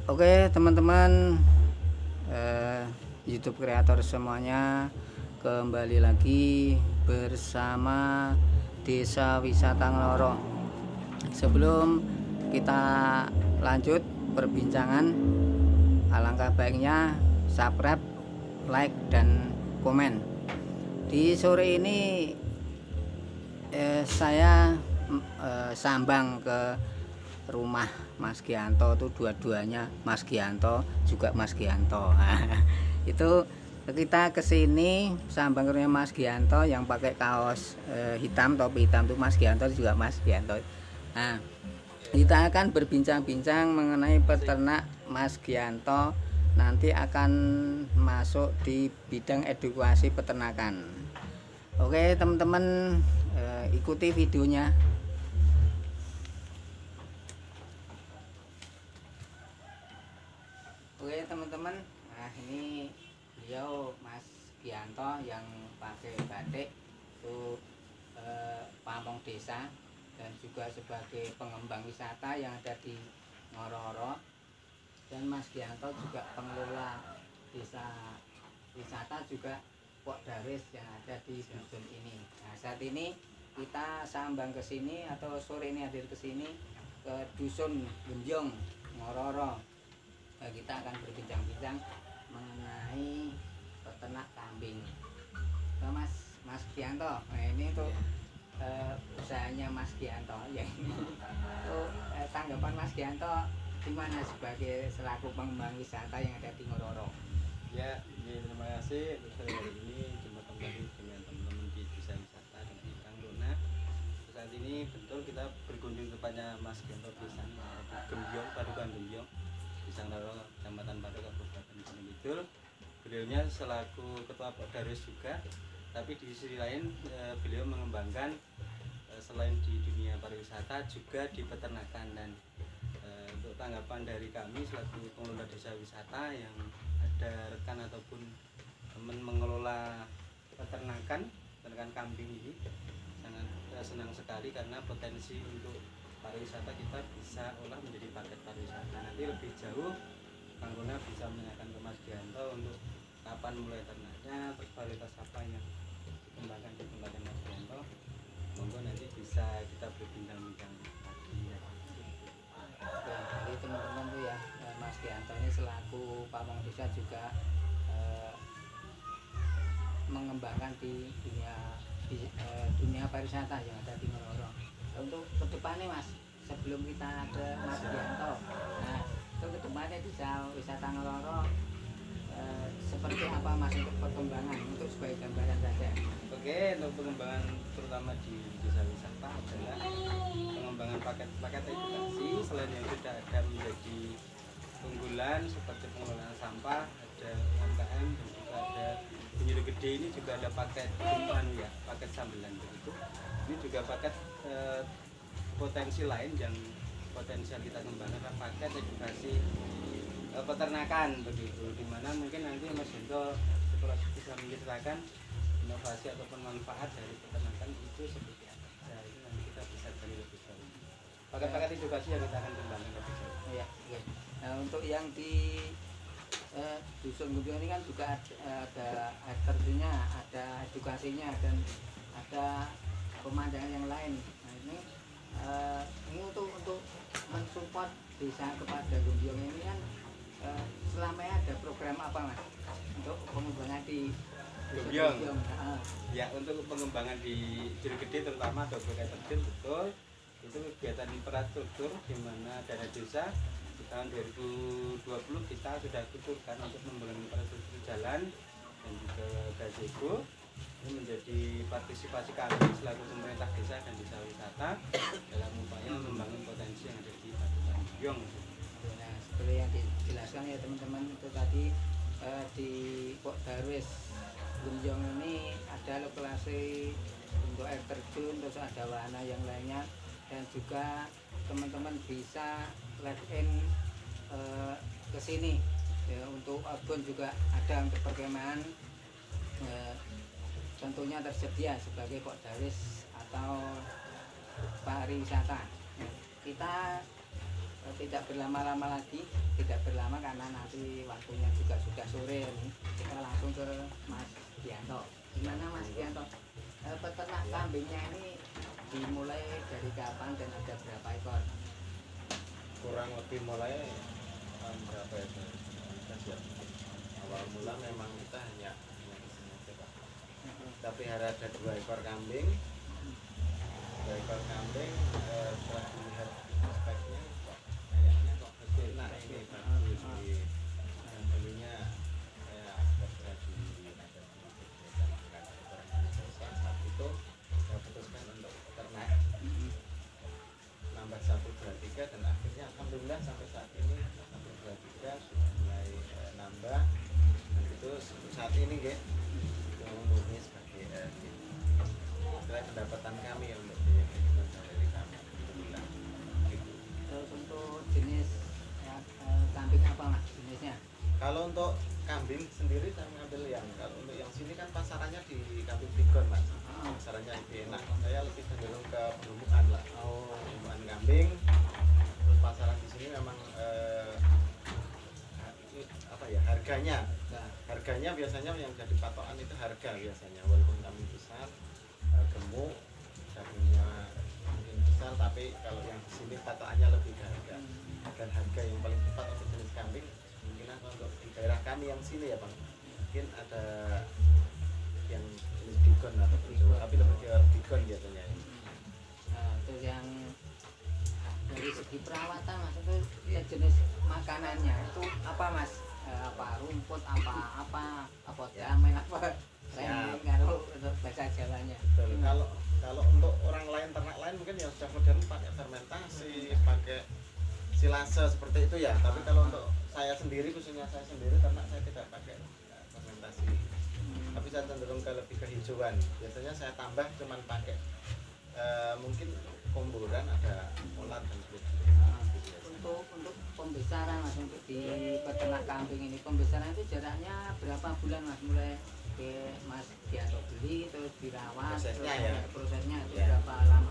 Oke teman-teman, YouTube kreator semuanya, kembali lagi bersama Desa Wisata Ngeloro. Sebelum kita lanjut perbincangan, alangkah baiknya subscribe, like, dan komen. Di sore ini saya sambang ke rumah Mas Gianto, tuh dua-duanya Mas Gianto juga Mas Gianto. Itu kita kesini sambang ke rumah Mas Gianto yang pakai kaos hitam, topi hitam tuh Mas Gianto juga Mas Gianto. Nah, kita akan berbincang-bincang mengenai peternak Mas Gianto, nanti akan masuk di bidang edukasi peternakan. Oke teman-teman, ikuti videonya. Oke teman-teman, nah ini beliau Mas Gianto yang pakai batik itu pamong desa dan juga sebagai pengembang wisata yang ada di Ngororo, dan Mas Gianto juga pengelola desa wisata juga Pok Darwis yang ada di dusun ini. Nah saat ini kita sambang ke sini atau sore ini hadir ke sini ke dusun Genjong Ngororo. Nah, kita akan berbincang-bincang mengenai peternak kambing. Nah, Mas Gianto, nah ini tuh usahanya Mas Gianto ya. Tuh tanggapan Mas Gianto gimana sebagai selaku pengembang wisata yang ada di Ngororo? Ya, terima kasih. Hari ini jumpa kembali dengan teman-teman di Desa Wisata dengan Kang Luna. Saat ini betul kita berkunjung tepatnya Mas Gianto Desa Gembyong, Padukan Gembyong, Desa Ngororo, Kecamatan Paduka, Kabupaten Gunung Kidul. Beliaunya selaku Ketua Pok Darwis juga, tapi di sisi lain beliau mengembangkan selain di dunia pariwisata juga di peternakan. Dan untuk tanggapan dari kami selaku pengelola desa wisata yang ada rekan ataupun teman mengelola peternakan kambing ini, sangat senang sekali karena potensi untuk pariwisata kita bisa olah menjadi paket pariwisata. Nanti lebih jauh Kang Rona bisa menanyakan ke Mas Gianto untuk kapan mulai ternaknya, terus varietas apa yang dikembangkan di tempatnya Mas Gianto. Monggo nanti bisa kita berbincang-bincang lagi ya. Jadi teman-teman tuh ya, Mas Gianto ini selaku pamong desa juga mengembangkan di dunia pariwisata yang ada di Ngororo. Untuk kedepannya Mas, sebelum kita ke Mas Gianto, nah untuk kedepannya di desa wisata Ngororo seperti apa Mas untuk perkembangan, untuk sebagai gambaran saja? Oke, untuk pengembangan terutama di desa wisata adalah pengembangan paket-paket edukasi. Selain yang sudah ada menjadi unggulan seperti pengelolaan sampah, ada UMKM, dan juga ada penyulut gede. Ini juga ada paket ya, paket sambelan begitu. Ini juga paket potensi lain yang potensial kita kembangkan, paket edukasi peternakan begitu, dimana mungkin nanti Mas Gianto setelah bisa menceritakan inovasi ataupun manfaat dari peternakan itu seperti apa. Nah, itu nanti kita bisa gali lebih jauh. Paket-paket edukasi yang kita akan kembangkan lebih jauh. Ya, ya. Nah untuk yang di dusun Genjong ini kan juga ada air terjunnya, ada edukasinya, dan ada pemandangan yang lain. Nah ini untuk mensupport desa kepada Genjong ini kan selamanya ada program apa Mas untuk pengembangan di Genjong? Ya, untuk pengembangan di Juru Gede terutama ada berkait terjun, betul. Itu kegiatan infrastruktur di mana dana desa di tahun 2020 kita sudah kucurkan untuk membangun infrastruktur jalan dan juga gazebo. Ini menjadi partisipasi kami selaku pemerintah desa dan desa wisata dalam upaya membangun potensi yang ada di Padukan Genjong. Nah, seperti yang dijelaskan ya teman-teman, itu tadi di Pok Darwis Genjong ini ada lokasi untuk air terjun, terus ada wahana yang lainnya, dan juga teman-teman bisa live in ke sini ya, untuk outbound juga ada, untuk perkemahan tentunya tersedia sebagai Pok Darwis atau pariwisata. Kita tidak berlama-lama lagi, tidak berlama karena nanti waktunya juga sudah sore nih. Kita langsung ke Mas Dianto. Gimana Mas Dianto? Peternak kambingnya ini dimulai dari kapan dan ada berapa ekor? Kurang lebih mulai berapa ya? Awal mula memang kita hanya kesini aja Pak. Tapi ada 2 ekor kambing. 2 ekor kambing setelah dilihat speknya kok kayaknya kok enak ini bagus di dulunya saya kerja di saat itu saya putuskan untuk ternak nambah 1 2 3 dan akhirnya alhamdulillah sampai saat ini 1 2 3 sudah mulai nambah dan itu saat ini guys memenuhi sebagai setelah pendapatan kami untuk biaya kehidupan dari kami alhamdulillah gitu. Terus untuk jenis kambing apa Mas jenisnya? Kalau untuk kambing sendiri saya mengambil kalau untuk yang sini kan pasarannya di kambing pigon Mas. Pasarannya lebih enak. Saya lebih cenderung ke penumbukan lah. Penumbukan kambing. Terus pasaran di sini memang harganya biasanya yang jadi patokan itu harga biasanya walaupun kambing besar gemuk dagingnya mungkin besar tapi kalau yang di sini patokannya lebih ke harga dan harga yang paling tepat untuk jenis kambing mungkin untuk di daerah kami yang sini ya Bang mungkin ada yang jenis bigon atau bigon tapi lebih ke bigon biasanya ya. Terus yang dari segi perawatan Mas itu ya jenis makanannya itu apa Mas? Apa rumput apa damen apa rendeng kalau untuk bahasa Jawanya. Kalau untuk orang lain ternak lain mungkin yang sudah modern pakai fermentasi pakai silase seperti itu ya tapi kalau untuk saya sendiri khususnya saya sendiri ternak saya tidak pakai fermentasi tapi saya cenderung ke lebih ke hijauan biasanya saya tambah cuman pakai mungkin komburan ada molar dan sebagainya. Untuk pembesaran Mas untuk di peternak kambing ini pembesaran itu jaraknya berapa bulan Mas mulai ke Mas Dianto beli terus dirawat prosesnya itu berapa lama?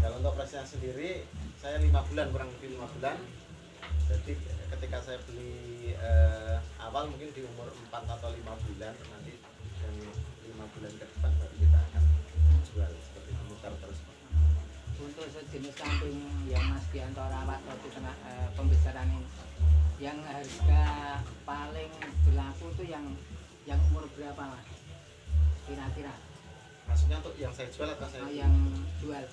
Kalau untuk prosesnya sendiri saya 5 bulan kurang lebih 5 bulan jadi ketika saya beli awal mungkin di umur 4 atau 5 bulan nanti dan 5 bulan ke depan baru kita akan jual seperti itu mutar terus. Untuk sejenis kambing yang Mas Dianto rawat waktu kena pembesaran ini yang harga paling berlaku itu yang umur berapa Mas? Kira-kira maksudnya untuk yang saya jual atau saya yang jual?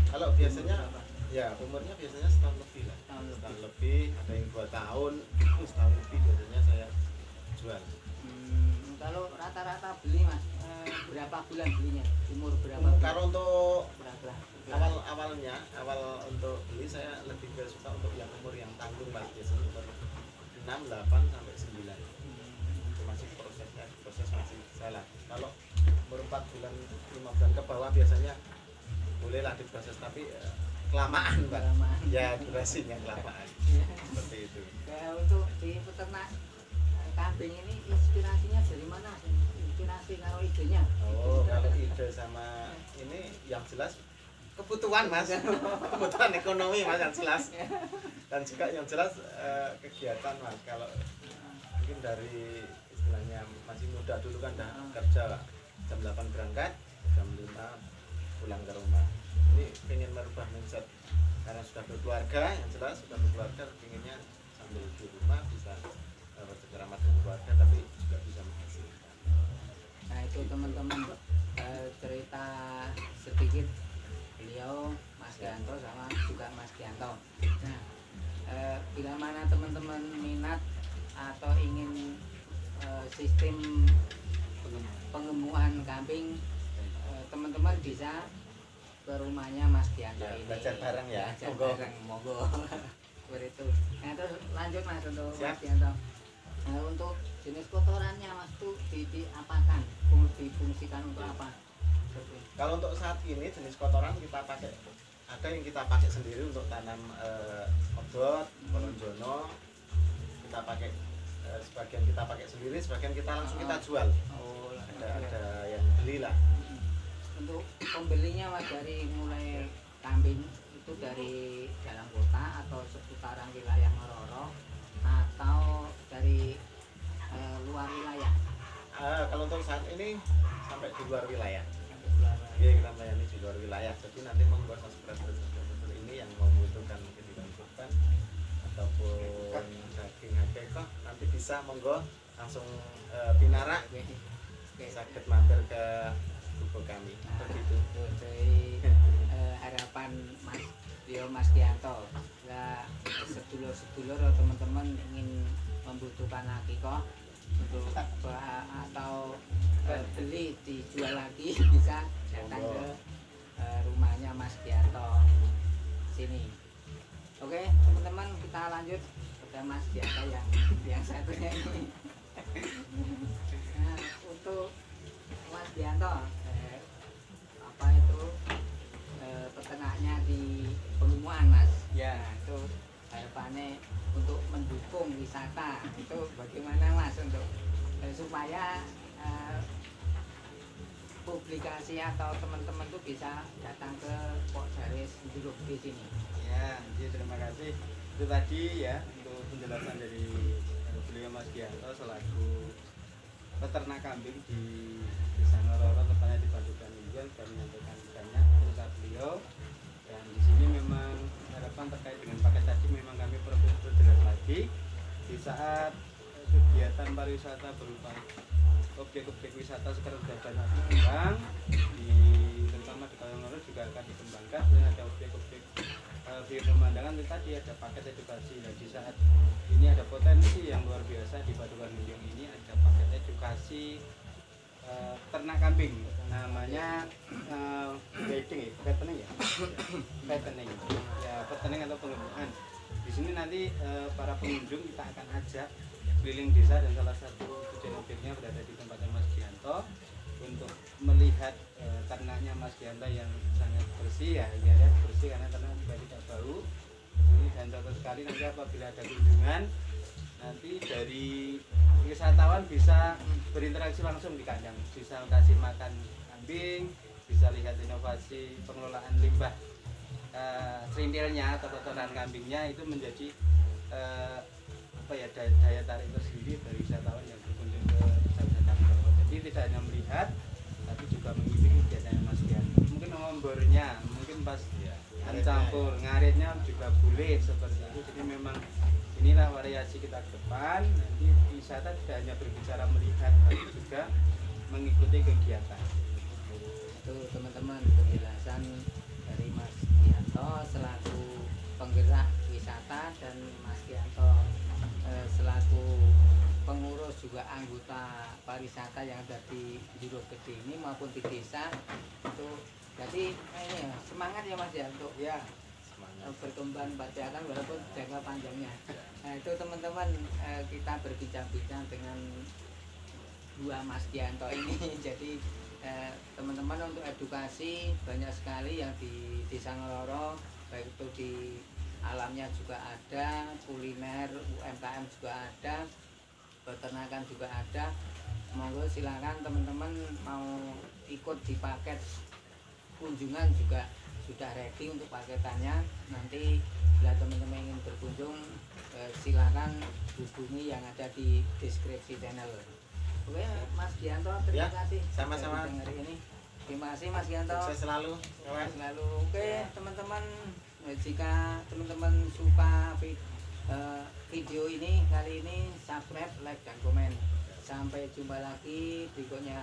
Kalau biasanya ya umurnya biasanya setahun lebih lah setahun lebih ada yang 2 tahun setahun lebih biasanya saya jual. Kalau rata-rata beli Mas berapa bulan belinya? Umur berapa bulan? Kalau untuk berapa? awal untuk beli saya lebih suka untuk yang umur yang tanggung Mas biasanya umur 6, 8 sampai 9 itu masih proses masih salah. Kalau umur 4 bulan 5 bulan ke bawah biasanya bolehlah diproses tapi kelamaan Pak ya durasinya kelamaan seperti itu. Untuk di peternak kambing ini inspirasinya dari mana? Inspirasi kalau idenya? Kalau ide sama ini yang jelas kebutuhan Mas, kebutuhan ekonomi Mas yang jelas dan juga yang jelas kegiatan Mas. Kalau mungkin dari istilahnya masih muda dulu kan dah kerja jam 8 berangkat, jam 5 pulang ke rumah. Ini pengen merubah mindset karena sudah berkeluarga, yang jelas sudah berkeluarga, pengennya sambil di rumah bisa bercengkrama dengan keluarga tapi juga bisa menghasilkan. Nah itu teman-teman cerita sedikit beliau Mas Dianto sama juga Mas Dianto. Nah bila mana teman-teman minat atau ingin sistem pengemuan kambing teman-teman bisa ke rumahnya Mas Dianto ini belajar bareng ya, monggo seperti itu. Nah terus lanjut Mas untuk Mas Dianto. Nah, untuk jenis kotorannya Mas tuh diapakan? Difungsikan untuk apa? Kalau untuk saat ini jenis kotoran kita pakai ada yang kita pakai sendiri untuk tanam odot, kolonjono. Kita pakai sebagian kita pakai sendiri, sebagian kita langsung kita jual. Ada yang beli lah. Untuk pembelinya Mas dari mulai kambing itu dari dalam kota atau seputaran wilayah Ngororo atau dari luar wilayah? Kalau untuk saat ini sampai di luar wilayah. Sampai luar wilayah. Iya, kita melayani di luar wilayah. Jadi nanti membuat subscriber ini yang membutuhkan kehidupan kurban ataupun daging akikah nanti bisa monggo langsung pinarak sakit mampir ke toko kami. Begitu. Dari harapan Mas Dianto, ya sedulur-sedulur atau teman-teman ingin membutuhkan akikah untuk atau beli dijual lagi bisa datang ke rumahnya Mas Dianto sini. Oke teman-teman, kita lanjut ke Mas Dianto yang satunya ini. Nah, untuk Mas Dianto, apa itu peternaknya di Pelumuan Mas? Ya. Nah, itu harapannya untuk mendukung wisata itu bagaimana Mas untuk supaya publikasi atau teman-teman tuh bisa datang ke Pok Jaris duduk di sini. Ya, terima kasih. Itu tadi ya untuk penjelasan dari beliau Mas Dianto selaku peternak kambing di Desa Ngororo, tepatnya di Padukan Injil, dan menyampaikan banyak cerita beliau. Dan di sini memang harapan terkait dengan paket tadi memang kami perlu jelas lagi di saat kegiatan pariwisata berupa objek-objek wisata sekarang sudah banyak berkembang, terutama di Kawasan Ngororo juga akan dikembangkan dan ada objek-objek di pemandangan itu tadi ada paket edukasi. Dan di saat ini ada potensi yang luar biasa di Padukan Injil ini ada paket edukasi ternak kambing, namanya breeding ya, fattening ya, fattening ya, fattening atau pengembangan. Di sini nanti para pengunjung kita akan ajak keliling desa dan salah satu tujuan objeknya berada di tempatnya Mas Dianto untuk melihat ternaknya Mas Dianto yang sangat bersih ya, bersih karena ternak juga tidak bau. Ini dan cocok sekali nanti apabila ada kunjungan nanti dari wisatawan bisa berinteraksi langsung di kandang, bisa kasih makan kambing, bisa lihat inovasi pengelolaan limbah serintilnya atau kotoran kambingnya. Itu menjadi daya tarik tersendiri dari wisatawan yang berkunjung ke wisata Ngororo. Jadi tidak hanya melihat tapi juga mengikuti kegiatannya Mas Dianto. Mungkin nombornya, mungkin pas campur ngaritnya juga boleh seperti itu. Jadi memang inilah variasi kita ke depan. Nanti wisata tidak hanya berbicara melihat tapi juga mengikuti kegiatan. Itu teman-teman penjelasan dari Mas Dianto selaku penggerak wisata dan Mas Dianto selaku pengurus juga anggota pariwisata yang ada di Juru Gede ini maupun di desa. Itu jadi ini semangat ya Mas ya untuk Ya, berkembang pada walaupun jangka panjangnya. Nah itu teman-teman, kita berbincang-bincang dengan dua Mas Dianto ini. Jadi teman-teman untuk edukasi banyak sekali yang di Desa Ngororo, baik itu di alamnya juga ada, kuliner, UMKM juga ada, peternakan juga ada. Monggo silakan teman-teman mau ikut di paket kunjungan juga sudah ready untuk paketannya. Nanti bila teman-teman ingin berkunjung silakan hubungi yang ada di deskripsi channel. Oke Mas Dianto, terima kasih Sama-sama. hari ini. Terima kasih Mas Dianto. Sukses selalu. Sukses selalu. Oke teman-teman, jika teman-teman suka video ini kali ini, subscribe, like dan komen. Sampai jumpa lagi berikutnya.